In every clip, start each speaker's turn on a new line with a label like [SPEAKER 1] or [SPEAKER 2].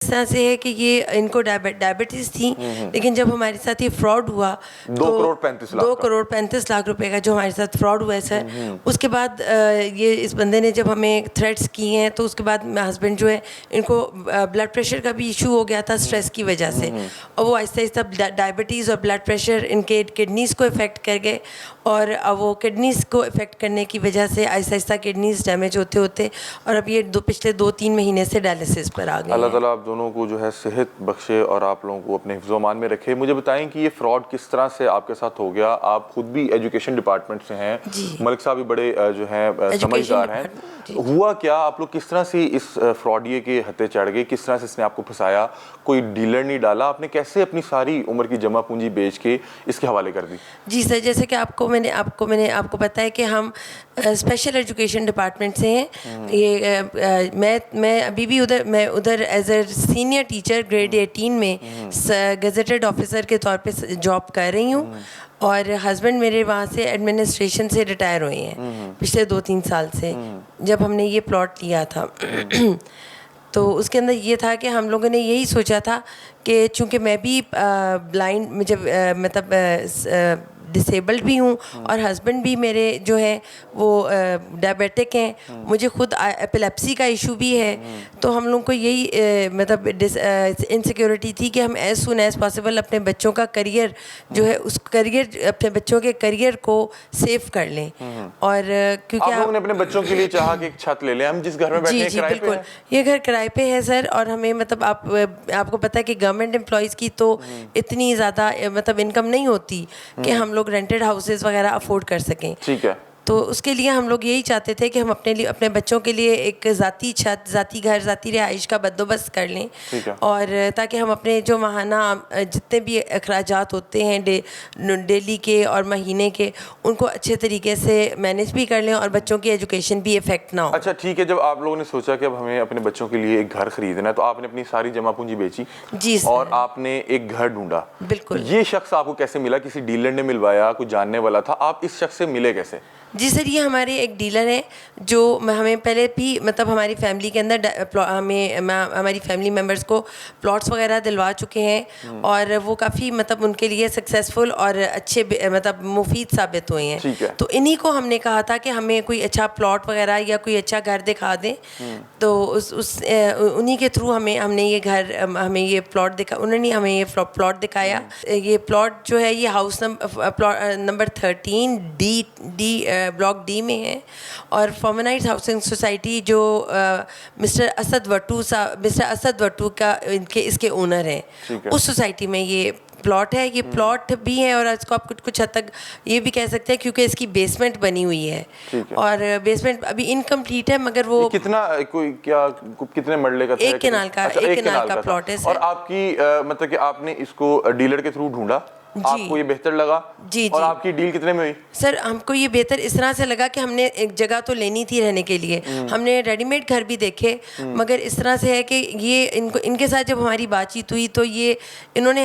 [SPEAKER 1] इस तरह से है कि ये इनको डायबिटीज़ थी, लेकिन जब हमारे साथ ये फ्रॉड हुआ 2 करोड़ 35 लाख रुपए का जो हमारे साथ फ्रॉड हुआ है सर, उसके बाद ये इस बंदे ने जब हमें थ्रेट्स किए हैं, तो उसके बाद मेरा हस्बैंड जो है, इनको ब्लड प्रेशर का भी इशू हो गया था स्ट्रेस की वजह से, और वो आहिस्ता आहिस्ता डायबिटीज़ और ब्लड प्रेशर इनके किडनीज़ को इफ़ेक्ट कर गए, और अब वो किडनीज़ को इफ़ेक्ट करने की वजह से आहिस्ता आहिस्ता किडनीज़ डैमेज होते होते, और अब ये पिछले 2-3 महीने से डायलिसिस पर आ गए।
[SPEAKER 2] अल्लाह ताला आप दोनों को जो है सेहत बख्शे और आप लोगों को अपने हिफ्ज़-ओ-मान में रखे। मुझे बताएं कि ये फ्रॉड किस तरह से आपके साथ हो गया? आप खुद भी एजुकेशन डिपार्टमेंट से हैं, मलिक साहब भी बड़े जो हैं समझदार हैं, हुआ क्या? आप लोग किस तरह से इस फ्रॉडिये के हत्थे चढ़ गए? किस तरह से इसने आपको फंसाया? कोई डीलर नहीं डाला? आपने कैसे अपनी सारी उम्र की जमा पूंजी बेच के इसके हवाले कर दी?
[SPEAKER 1] जी सर, जैसे कि आपको पता है कि हम स्पेशल एजुकेशन डिपार्टमेंट से हैं। ये मैं अभी भी उधर as a senior teacher grade 18 में गजेटेड ऑफिसर के तौर पे जॉब कर रही हूँ, और हस्बैंड मेरे वहाँ से एडमिनिस्ट्रेशन से रिटायर हुए हैं पिछले 2-3 साल से, जब हमने ये प्लॉट लिया था। तो उसके अंदर ये था कि हम लोगों ने यही सोचा था कि चूँकि मैं भी ब्लाइंड, मुझे मतलब डिसेबल्ड भी हूँ, और हस्बैंड भी मेरे जो है वो डायबिटिक हैं, मुझे खुद एपिलेप्सी का इशू भी है, तो हम लोग को यही मतलब इनसिक्योरिटी थी कि हम एज सुन एज पॉसिबल अपने बच्चों का करियर जो है, उस करियर अपने बच्चों के करियर को सेव कर लें। और क्योंकि
[SPEAKER 2] आप लोगों ने अपने बच्चों के लिए चाहा कि एक छत ले लें, हम जिस घर में बैठे हैं किराए पे है।
[SPEAKER 1] ये घर किराए पे है सर, और हमें मतलब आपको पता है कि गवर्नमेंट एम्प्लॉयज़ की तो इतनी ज़्यादा मतलब इनकम नहीं होती कि हम लोग रेंटेड हाउसेस वगैरह अफोर्ड कर सकें।
[SPEAKER 2] ठीक है।
[SPEAKER 1] तो उसके लिए हम लोग यही चाहते थे कि हम अपने बच्चों के लिए एक ज़ाती छत, ज़ाती घर, ज़ाती रिहाइश का बंदोबस्त कर लें, और ताकि हम अपने जो माहाना जितने भी अखराजात होते हैं डेली के और महीने के, उनको अच्छे तरीके से मैनेज भी कर लें, और बच्चों की एजुकेशन भी इफेक्ट ना हो।
[SPEAKER 2] अच्छा ठीक है, जब आप लोगों ने सोचा कि अब हमें अपने बच्चों के लिए एक घर खरीदना है, तो आपने अपनी सारी जमा पूंजी बेची?
[SPEAKER 1] जी सर।
[SPEAKER 2] और आपने एक घर ढूंढा?
[SPEAKER 1] बिल्कुल।
[SPEAKER 2] तो ये शख्स आपको कैसे मिला? किसी डीलर ने मिलवाया? कोई जानने वाला था? आप इस शख्स से मिले कैसे?
[SPEAKER 1] जी सर, ये हमारे एक डीलर हैं जो हमें पहले भी मतलब हमारी फैमिली के अंदर हमारी फैमिली मेम्बर्स को प्लॉट्स वगैरह दिलवा चुके हैं, और वो काफ़ी मतलब उनके लिए सक्सेसफुल और अच्छे मतलब मुफीद साबित हुए हैं। तो इन्हीं को हमने कहा था कि हमें कोई अच्छा प्लॉट वगैरह या कोई अच्छा घर दिखा दें, तो उन्हीं के थ्रू हमने ये घर, हमें ये प्लॉट दिखा, उन्होंने हमें ये प्लॉट दिखाया। ये प्लॉट जो है ये house number 13D block D में है, और फॉर्मनाइट हाउसिंग सोसाइटी जो मिस्टर असद वट्टू का इसके ओनर हैं, उस सोसाइटी में ये प्लॉट है। ये प्लॉट भी है, और इसको आप कुछ हद तक ये भी कह सकते हैं क्योंकि इसकी बेसमेंट बनी हुई है, और बेसमेंट अभी इनकम्प्लीट है, मगर वो
[SPEAKER 2] कितना कितने मरले का था?
[SPEAKER 1] एक कनाल का प्लॉट है सर।
[SPEAKER 2] और आपकी मतलब कि आपने इसको डीलर के थ्रू ढूंढा, आपको ये बेहतर लगा?
[SPEAKER 1] जी।
[SPEAKER 2] और आपकी डील कितने में हुई?
[SPEAKER 1] सर, हमको ये बेहतर इस तरह से लगा कि हमने एक जगह तो लेनी थी रहने के लिए, हमने रेडीमेड घर भी देखे, मगर इस तरह से है कि ये इनके साथ जब हमारी बातचीत हुई, तो इन्होंने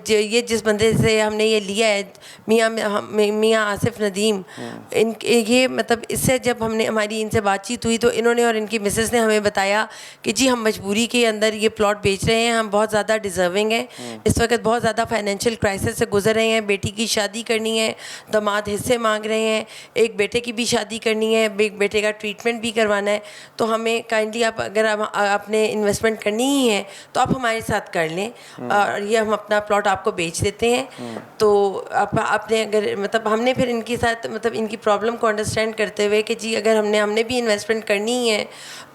[SPEAKER 1] ये जिस बंदे से हमने ये लिया है, मियाँ आसिफ नदीम, ये मतलब इससे जब हमारी इनसे बातचीत हुई, तो इन्होंने और इनकी मिसेस ने हमें बताया कि जी हम मजबूरी के अंदर ये प्लॉट बेच रहे हैं, हम बहुत ज़्यादा डिज़र्विंग हैं, इस वक्त बहुत ज़्यादा फाइनेंशियल क्राइसिस से गुजर रहे हैं, बेटी की शादी करनी है, दामाद हिस्से मांग रहे हैं, एक बेटे की भी शादी करनी है, एक बेटे का ट्रीटमेंट भी करवाना है, तो हमें काइंडली आप अगर आपने इन्वेस्टमेंट करनी ही है तो आप हमारे साथ कर लें, और ये हम अपना प्लॉट आपको बेच देते हैं। तो आपने अगर मतलब हमने फिर इनके साथ मतलब इनकी प्रॉब्लम को अंडरस्टैंड करते हुए कि जी अगर हमने भी इन्वेस्टमेंट करनी ही है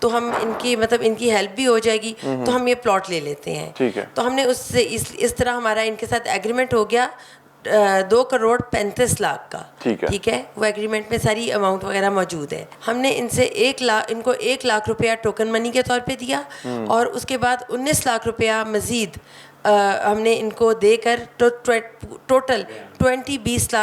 [SPEAKER 1] तो हम इनकी हेल्प भी हो जाएगी, तो हम ये प्लॉट ले लेते हैं।
[SPEAKER 2] ठीक है।
[SPEAKER 1] तो हमने उससे इस तरह हमारा इनके साथ एग्रीमेंट हो गया 2,35,00,000 का। ठीक है, वो एग्रीमेंट में सारी अमाउंट वगैरह मौजूद है। हमने इनको 1 लाख रुपया टोकन मनी के तौर पे दिया, और उसके बाद 19 लाख रुपया मज़ीद हमने इनको देकर टोटल 20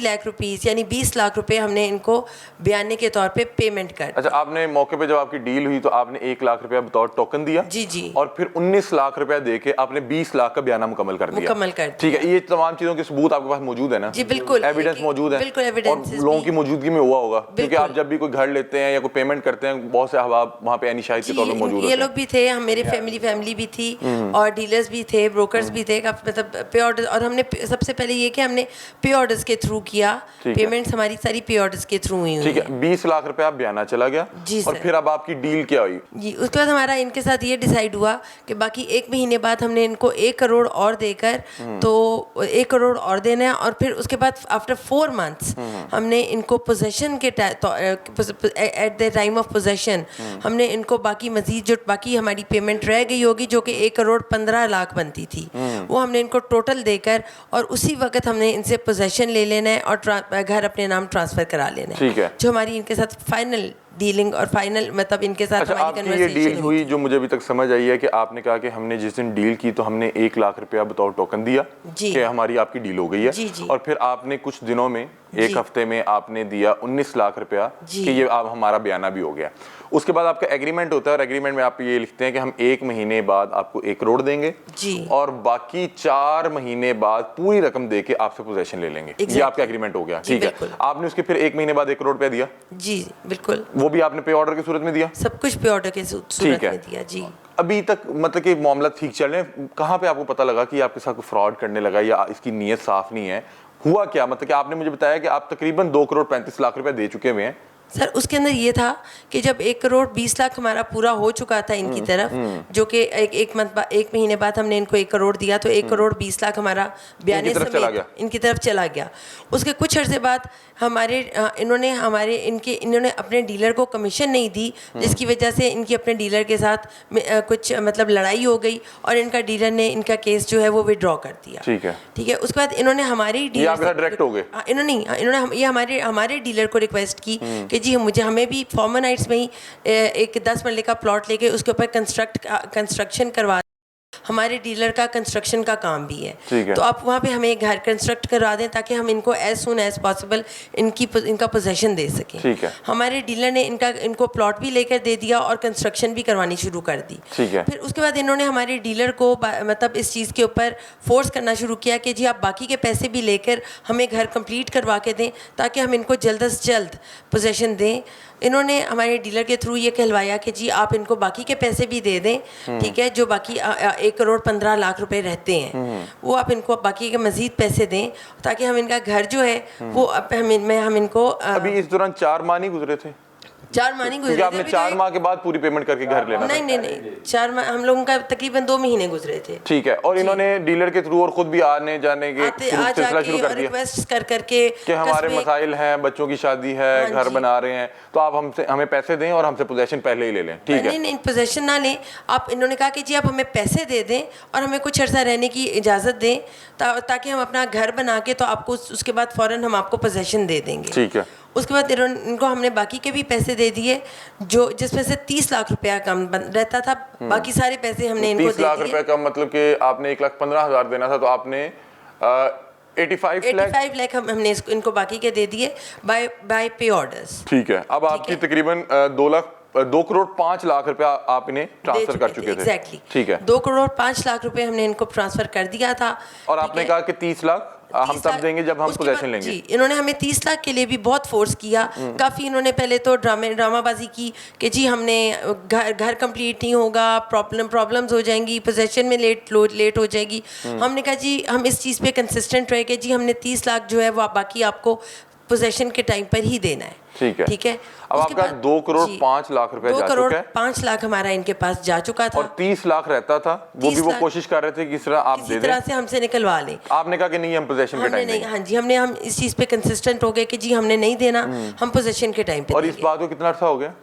[SPEAKER 1] लाख रुपीस यानी 20 लाख रुपए हमने इनको बयाने के तौर पे पेमेंट कर
[SPEAKER 2] अच्छा, आपने मौके पे जब आपकी डील हुई तो आपने 1 लाख रुपया बतौर टोकन दिया?
[SPEAKER 1] जी जी।
[SPEAKER 2] और फिर 19 लाख रुपया देके आपने 20 लाख का बयाना मुकम्मल कर दिया? ठीक है, ये तमाम चीजों के सबूत आपके पास मौजूद है ना?
[SPEAKER 1] जी बिल्कुल,
[SPEAKER 2] एविडेंस मौजूद है?
[SPEAKER 1] बिल्कुल एविडेंस
[SPEAKER 2] और लोगों की मौजूदगी में हुआ होगा, क्योंकि आप जब भी कोई घर लेते हैं या कोई पेमेंट करते हैं, बहुत से अहबाब वहाँ पे शाहिद के तौर पे मौजूद होते हैं।
[SPEAKER 1] ये लोग भी थे, हम मेरे फैमिली भी थी और डीलर्स भी थे, ब्रोकर्स भी थे, मतलब पे ऑर्डर। और हमने सबसे पहले ये कि हमने पे ऑर्डर्स के थ्रू किया, पेमेंट्स हमारी सारी पे ऑर्डर्स के थ्रू हुई।
[SPEAKER 2] ठीक है, 20 लाख रुपया बयाना चला गया
[SPEAKER 1] जी
[SPEAKER 2] और फिर अब आपकी डील क्या हुई?
[SPEAKER 1] जी, उसके बाद हमारा इनके साथ ये डिसाइड हुआ कि बाकी 1 महीने बाद हमने इनको 1 करोड़ और देकर, तो 1 करोड़ और देना है। और फिर उसके बाद आफ्टर 4 मंथ्स हमने इनको पोजेशन के at the time of possession हमने इनको बाकी मजीद जो बाकी हमारी पेमेंट रह गई होगी, जो कि 1 करोड़ 15 लाख बनती थी, वो हमने इनको टोटल देकर और उसी वक्त हमने इनसे पोजेशन ले लेना है और घर अपने नाम ट्रांसफर करा लेना है।
[SPEAKER 2] ठीक है,
[SPEAKER 1] जो हमारी इनके साथ फाइनल डीलिंग और फाइनल मतलब इनके साथ
[SPEAKER 2] अच्छा,
[SPEAKER 1] हमारी
[SPEAKER 2] आपकी ये डील हुई जो मुझे अभी तक समझ आई है कि आपने कहा कि हमने जिस दिन डील की तो हमने 1 लाख रुपया बतौर टोकन दिया कि हमारी आपकी डील हो गई है।
[SPEAKER 1] जी जी।
[SPEAKER 2] और फिर आपने कुछ दिनों में, एक हफ्ते में आपने दिया 19 लाख रुपया कि ये अब हमारा बयाना भी हो गया। उसके बाद आपका एग्रीमेंट होता है और एग्रीमेंट में आप ये लिखते हैं कि हम 1 महीने बाद आपको 1 करोड़ देंगे
[SPEAKER 1] जी, और
[SPEAKER 2] बाकी 4 महीने बाद पूरी रकम दे के आपसे पोजेशन ले लेंगे। ये आपका एग्रीमेंट हो गया। ठीक है, आपने उसके फिर 1 महीने बाद 1 करोड़ रुपया दिया?
[SPEAKER 1] जी बिल्कुल।
[SPEAKER 2] वो भी आपने पे ऑर्डर की सूरत में दिया?
[SPEAKER 1] सब कुछ पे ऑर्डर की सूरत में दिया जी।
[SPEAKER 2] अभी तक मतलब कि मामला ठीक चल रहे हैं? कहाँ पे आपको पता लगा कि आपके साथ फ्रॉड करने लगा या इसकी नीयत साफ नहीं है? हुआ क्या? मतलब कि आपने मुझे बताया कि आप तकरीबन 2 करोड़ 35 लाख रुपए दे चुके हुए हैं।
[SPEAKER 1] सर उसके अंदर ये था कि जब 1 करोड़ 20 लाख हमारा पूरा हो चुका था इनकी तरफ, जो कि एक महीने बाद हमने इनको 1 करोड़ दिया, तो 1 करोड़ 20 लाख हमारा बयाने समेत इनकी तरफ चला गया। उसके कुछ अर्से बाद इन्होंने अपने डीलर को कमीशन नहीं दी, जिसकी वजह से इनकी अपने डीलर के साथ कुछ मतलब लड़ाई हो गई और इनका डीलर ने इनका केस जो है वो विड्रॉ कर दिया।
[SPEAKER 2] ठीक है,
[SPEAKER 1] उसके बाद इन्होंने हमारी
[SPEAKER 2] डीलर डायरेक्ट हो गए।
[SPEAKER 1] इन्होंने हमारे डीलर को रिक्वेस्ट की कि जी हमें भी फॉर्मन हाइट्स में ही एक 10 मरले का प्लॉट लेके उसके ऊपर कंस्ट्रक्शन करवा, हमारे डीलर का कंस्ट्रक्शन का काम भी है, तो आप वहाँ पे हमें एक घर कंस्ट्रक्ट करवा दें ताकि हम इनको एज सुन एज पॉसिबल इनका पोजेशन दे सकें।
[SPEAKER 2] ठीक है।
[SPEAKER 1] हमारे डीलर ने इनको प्लॉट भी लेकर दे दिया और कंस्ट्रक्शन भी करवानी शुरू कर दी।
[SPEAKER 2] ठीक है।
[SPEAKER 1] फिर उसके बाद इन्होंने हमारे डीलर को मतलब इस चीज़ के ऊपर फोर्स करना शुरू किया कि जी आप बाकी के पैसे भी लेकर हमें घर कंप्लीट करवा के दें ताकि हम इनको जल्द से जल्द पोजेशन दें। इन्होंने हमारे डीलर के थ्रू ये कहलवाया कि जी आप इनको बाकी के पैसे भी दे दें, ठीक है, जो बाकी 1 करोड़ 15 लाख रुपए रहते हैं वो आप इनको बाकी के मजीद पैसे दें ताकि हम इनका घर जो है वो हम इनको
[SPEAKER 2] अभी इस दौरान 4 माह नहीं गुजरे थे?
[SPEAKER 1] 4 माह नहीं गुजरे,
[SPEAKER 2] आपने 4 माह के बाद पूरी पेमेंट करके घर लेना?
[SPEAKER 1] नहीं 4 माह, हम लोगों का तकरीबन 2 महीने गुजरे थे।
[SPEAKER 2] ठीक है, और इन्होंने डीलर के थ्रू और खुद भी आने जाने के सिलसिला शुरू कर दिया
[SPEAKER 1] रिक्वेस्ट करके
[SPEAKER 2] कि हमारे मसाइल हैं, बच्चों की शादी है, घर बना रहे हैं, तो आप हमें पैसे दें और हमसे पोजेशन पहले ही ले लें। ठीक है,
[SPEAKER 1] नहीं पोजेशन ना लें आप। इन्होंने कहा कि जी आप हमें पैसे दे दें और हमें कुछ अर्सा रहने की इजाज़त दें ताकि हम अपना घर बना के तो आपको उसके बाद फ़ौरन हम आपको पोजेशन दे देंगे।
[SPEAKER 2] ठीक है।
[SPEAKER 1] उसके बाद इनको हमने बाकी के भी पैसे दे दिए, जो जिसमें से 30 लाख रुपया कम रहता था, बाकी सारे पैसे हमने इनको दे दिए।
[SPEAKER 2] 30 लाख रुपया का मतलब कि आपने 1,15,000 देना था, तो आपने 85
[SPEAKER 1] लाख हमने इनको बाकी के दे दिए बाय पे ऑर्डर्स।
[SPEAKER 2] ठीक है, अब आपकी तकरीबन 2 करोड़ 5 लाख रुपया आप इन्हें ट्रांसफर कर चुके थे।
[SPEAKER 1] एग्जैक्टली।
[SPEAKER 2] ठीक है,
[SPEAKER 1] 2 करोड़ 5 लाख रुपए हमने इनको ट्रांसफर कर दिया था
[SPEAKER 2] और आपने कहा कि 30 लाख हम तब देंगे जब हम पोजेशन लेंगे।
[SPEAKER 1] जी, इन्होंने हमें 30 लाख के लिए भी बहुत फोर्स किया। काफ़ी इन्होंने पहले तो ड्रामाबाजी की कि जी हमने घर कंप्लीट नहीं होगा, प्रॉब्लम्स हो जाएंगी, पोजेशन में लेट हो जाएगी। हमने कहा जी हम इस चीज़ पे कंसिस्टेंट रहे कि जी हमने 30 लाख जो है वो बाकी आपको पोजेशन के टाइम पर ही देना है।
[SPEAKER 2] ठीक है,
[SPEAKER 1] ठीक है।
[SPEAKER 2] अब आपका 2 करोड़ 5 लाख रुपए जा चुका है।
[SPEAKER 1] 2 करोड़ 5 लाख हमारा इनके पास जा चुका था
[SPEAKER 2] और 30 लाख रहता था, वो भी वो कोशिश कर रहे थे कि इस तरह आप दे दें,
[SPEAKER 1] इस तरह से हमसे निकलवा लें।
[SPEAKER 2] आपने कहा कि नहीं हम पोजेशन के टाइम
[SPEAKER 1] नहीं, हाँ जी, हम इस चीज़ पे कंसिस्टेंट हो गए कि जी हमने नहीं देना, हम पोजेशन के टाइम पे।
[SPEAKER 2] और इस बात को कितना अर्सा हो गया?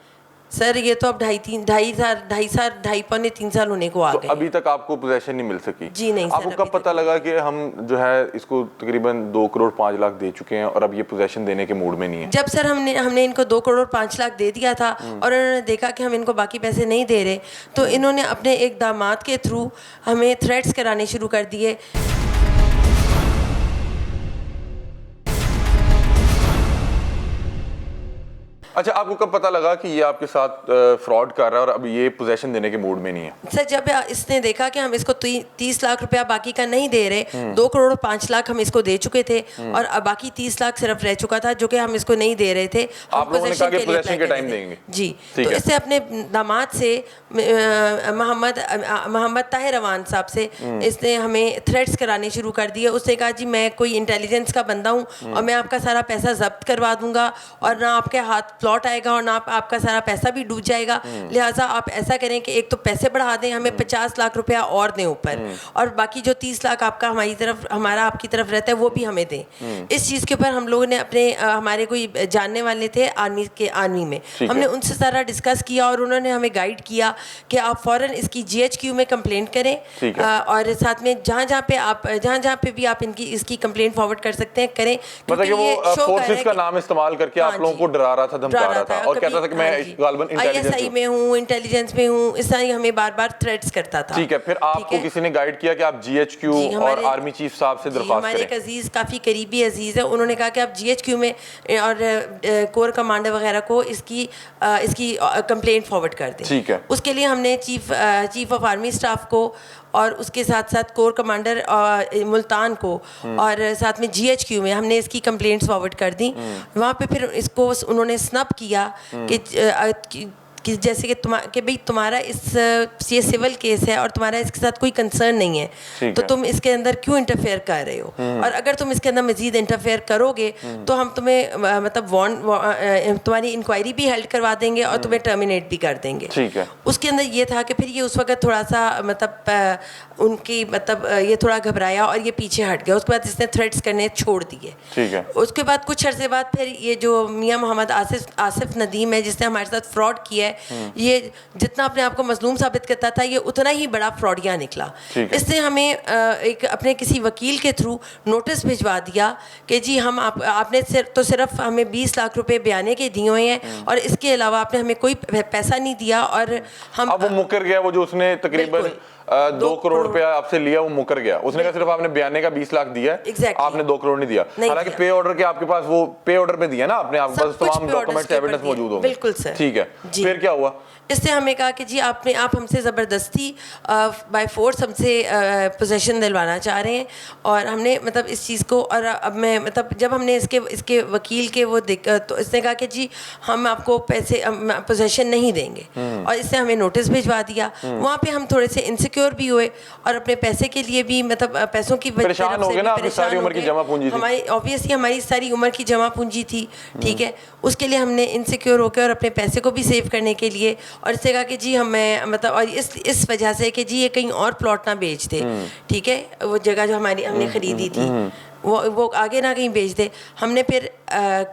[SPEAKER 1] सर ये तो अब 2.5-3 साल होने को आ गए।
[SPEAKER 2] अभी तक आपको पोजेशन नहीं मिल सकी?
[SPEAKER 1] जी नहीं।
[SPEAKER 2] आपको कब पता लगा कि हम जो है इसको तकरीबन 2 करोड़ 5 लाख दे चुके हैं और अब ये पोजेशन देने के मूड में नहीं है?
[SPEAKER 1] जब सर हमने इनको 2 करोड़ 5 लाख दे दिया था और उन्होंने देखा कि हम इनको बाकी पैसे नहीं दे रहे, तो इन्होंने अपने एक दामाद के थ्रू हमें थ्रेट्स कराने शुरू कर दिए।
[SPEAKER 2] अच्छा, आपको कब पता लगा कि ये आपके साथ फ्रॉड कर रहा है और अब ये पोजेशन देने के मूड में नहीं है?
[SPEAKER 1] सर, जब इसने देखा कि हम इसको 30 लाख रुपया बाकी का नहीं दे रहे, 2 करोड़ 5 लाख हम इसको दे चुके थे और अब बाकी 30 लाख सिर्फ रह चुका था जो कि हम इसको नहीं दे रहे थे।
[SPEAKER 2] आप लोगों ने कहा कि पोजेशन के टाइम देंगे।
[SPEAKER 1] जी, तो इससे अपने दामाद से मोहम्मद ताहिर अवान साहब से इसने हमें थ्रेट्स कराने शुरू कर दिए। उसने कहा जी मैं कोई इंटेलिजेंस का बंदा हूँ और मैं आपका सारा पैसा जब्त करवा दूंगा और ना आपके हाथ प्लॉट आएगा और ना आपका सारा पैसा भी डूब जाएगा। लिहाजा आप ऐसा करें कि एक तो पैसे बढ़ा दें, हमें 50 लाख रुपया और दें ऊपर, और बाकी जो 30 लाख आपका हमारा आपकी तरफ रहता है वो भी हमें दें। इस चीज़ के ऊपर हम लोगों ने अपने हमारे कोई जानने वाले थे आर्मी में, हमने उनसे सारा डिस्कस किया और उन्होंने हमें गाइड किया कि आप फ़ौरन इसकी GHQ में कंप्लेंट करें और साथ में जहाँ पे भी आप इसकी कंप्लेंट फॉरवर्ड कर सकते हैं करें।
[SPEAKER 2] मतलब कि वो फोर्सेस का नाम इस्तेमाल करके आप लोगों को डरा रहा था, धमका रहा था और कहता था कि मैं गालिबन
[SPEAKER 1] ISI में हूँ, इंटेलिजेंस में हूँ, इस तरह हमें बार-बार थ्रेट्स करता था।
[SPEAKER 2] ठीक है, फिर आपको किसी ने गाइड किया कि आप GHQ और आर्मी चीफ साहब से दरख्वास्त करें?
[SPEAKER 1] हमारे एक अजीज, काफ़ी करीबी अजीज है, उन्होंने कहा कि आप GHQ में और कोर कमांडर वगैरह को इसकी कंप्लेंट फॉरवर्ड कर दें।
[SPEAKER 2] ठीक है,
[SPEAKER 1] उसके लिए हमने चीफ ऑफ आर्मी स्टाफ को और उसके साथ साथ कोर कमांडर मुल्तान को और साथ में GHQ में हमने इसकी कंप्लेंट्स फॉरवर्ड कर दी। वहाँ पे फिर इसको उन्होंने स्नप किया कि जैसे कि भाई तुम्हारा ये सिविल केस है और तुम्हारा इसके साथ कोई कंसर्न नहीं है, तो तुम इसके अंदर क्यों इंटरफेयर कर रहे हो, और अगर तुम इसके अंदर मजीद इंटरफेयर करोगे तो हम तुम्हें मतलब तुम्हारी इंक्वायरी भी हेल्ड करवा देंगे और तुम्हें टर्मिनेट भी कर देंगे।
[SPEAKER 2] ठीक है,
[SPEAKER 1] उसके अंदर ये था कि फिर ये उस वक्त थोड़ा सा मतलब उनकी मतलब ये थोड़ा घबराया और ये पीछे हट गया। उसके बाद इसने थ्रेट्स करने छोड़ दिए।
[SPEAKER 2] ठीक है,
[SPEAKER 1] उसके बाद कुछ अर्से बाद फिर ये जो मियां मोहम्मद आसिफ नदीम है जिसने हमारे साथ फ्रॉड किया है, ये जितना अपने आप को मजलूम साबित करता था ये उतना ही बड़ा फ्रॉडिया निकला। इसने हमें एक अपने किसी वकील के थ्रू नोटिस भिजवा दिया कि जी हम आपने सिर्फ हमें 20 लाख रुपए बयाने के दिए हुए हैं और इसके अलावा आपने हमें कोई पैसा नहीं दिया। और हम
[SPEAKER 2] अब वो मुकर गया, वो जो उसने तकरीबन 2 करोड़ रुपया आपसे लिया वो मुकर गया। उसने कहा सिर्फ आपने बयाने का 20 लाख दिया है, आपने 2 करोड़ नहीं दिया। हालांकि पे ऑर्डर के आपके पास वो पे ऑर्डर पे दिया ना आपने, आपके पास तमाम डॉक्यूमेंट्स एविडेंस मौजूद होंगे।
[SPEAKER 1] बिल्कुल सर।
[SPEAKER 2] ठीक है, फिर क्या हुआ?
[SPEAKER 1] इससे हमें कहा कि जी आप हमसे ज़बरदस्ती बाय फोर्स हमसे पोजेशन दिलवाना चाह रहे हैं और हमने मतलब इस चीज़ को, और अब मैं मतलब जब हमने इसके वकील के वो तो इसने कहा कि जी हम आपको पैसे पोजेशन नहीं देंगे और इससे हमें नोटिस भिजवा दिया। वहाँ पे हम थोड़े से इनसिक्योर भी हुए और अपने पैसे के लिए भी मतलब पैसों की
[SPEAKER 2] परेशान हो गए ना, सारी उम्र की जमा पूंजी थी
[SPEAKER 1] हमारी, ऑब्वियसली हमारी सारी उम्र की जमा पूंजी थी। ठीक है, उसके लिए हमने इनसिक्योर होकर और अपने पैसे को भी सेव करने के लिए और इससे कहा कि जी हमें मतलब और इस वजह से कि जी ये कहीं और प्लॉट ना बेच दे। ठीक है, वो जगह जो हमने ख़रीदी थी वो आगे ना कहीं बेच दे। हमने फिर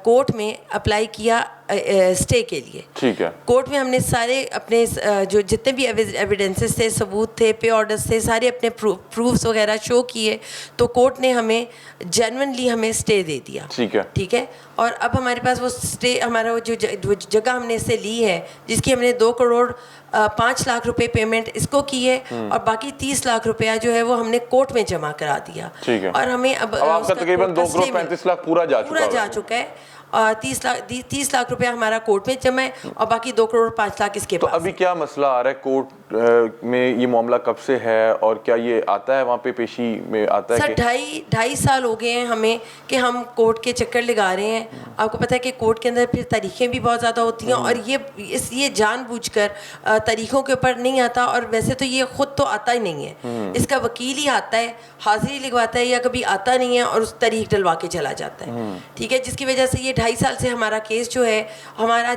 [SPEAKER 1] कोर्ट में अप्लाई किया स्टे के लिए।
[SPEAKER 2] ठीक है,
[SPEAKER 1] कोर्ट में हमने सारे अपने जो जितने भी एविडेंसेस थे, सबूत थे, पे ऑर्डर्स थे, सारे अपने प्रूफ्स वगैरह शो किए, तो कोर्ट ने हमें जेन्युइनली हमें स्टे दे दिया।
[SPEAKER 2] ठीक है,
[SPEAKER 1] ठीक है, और अब हमारे पास वो स्टे, हमारा वो जो जगह हमने इससे ली है जिसकी हमने 2 करोड़ 5 लाख रुपए पेमेंट इसको की है और बाकी 30 लाख रुपया जो है वो हमने कोर्ट में जमा करा दिया।
[SPEAKER 2] ठीक है,
[SPEAKER 1] और हमें अब
[SPEAKER 2] आपका तकरीबन 2 करोड़ 35 लाख पूरा जा चुका है।
[SPEAKER 1] 30 लाख रुपया हमारा कोर्ट में जमा है और बाकी 2 करोड़ 5 लाख इसके पास।
[SPEAKER 2] तो अभी क्या मसला आ रहा है कोर्ट में, ये मामला कब से है और क्या ये आता है वहाँ पे पेशी में आता है?
[SPEAKER 1] सर 2.5 साल हो गए हैं हमें कि हम कोर्ट के चक्कर लगा रहे हैं। आपको पता है कि कोर्ट के अंदर फिर तारीखें भी बहुत ज़्यादा होती हैं और ये जानबूझकर तारीखों के ऊपर नहीं आता, और वैसे तो ये खुद तो आता ही नहीं है, इसका वकील ही आता है, हाजिरी लिखवाता है या कभी आता नहीं है और उस तारीख डलवा के चला जाता है। ठीक है, जिसकी वजह से ये 2.5 साल से हमारा केस जो है हमारा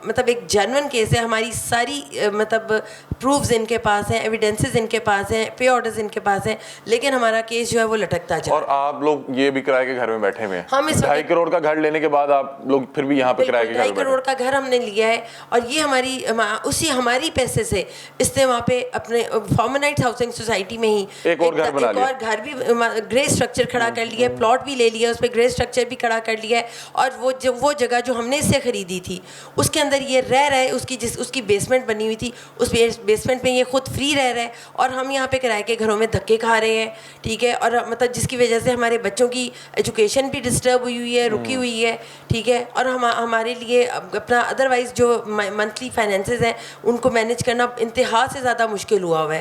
[SPEAKER 1] मतलब एक जेन्युइन केस है। हमारी सारी मतलब प्रूफ्स इनके पास हैं, एविडेंसेस इनके पास हैं, पे ऑर्डर्स इनके पास हैं, लेकिन हमारा केस जो है वो लटकता जा रहा है।
[SPEAKER 2] और आप लोग ये भी किराए के घर में बैठे हुए हैं।
[SPEAKER 1] हम इस
[SPEAKER 2] 2.5 करोड़ का घर लेने के बाद आप लोग फिर भी यहाँ पे किराए के घर में
[SPEAKER 1] 2.5 करोड़ का घर हमने लिया है और ये हमारी पैसे से इसने वहाँ पे अपने फॉर्मनाइट हाउसिंग सोसाइटी में ही
[SPEAKER 2] एक और घर बना लिया,
[SPEAKER 1] और घर भी ग्रे स्ट्रक्चर खड़ा कर लिया है, प्लॉट भी ले लिया, उस पर ग्रे स्ट्रक्चर भी खड़ा कर लिया है और वो जगह जो हमने इससे ख़रीदी थी उसके अंदर ये रह रहा है, उसकी बेसमेंट बनी हुई थी, उस बेसमेंट में ये खुद फ्री रह रहा है और हम यहाँ पे किराए के घरों में धक्के खा रहे हैं, ठीक है। और मतलब जिसकी वजह से हमारे बच्चों की एजुकेशन भी डिस्टर्ब हुई है, रुकी हुई है, ठीक है। और हमारे लिए अपना अदरवाइज़ जो मंथली फाइनेंसेस हैं उनको मैनेज करना इंतहा से ज़्यादा मुश्किल हुआ है।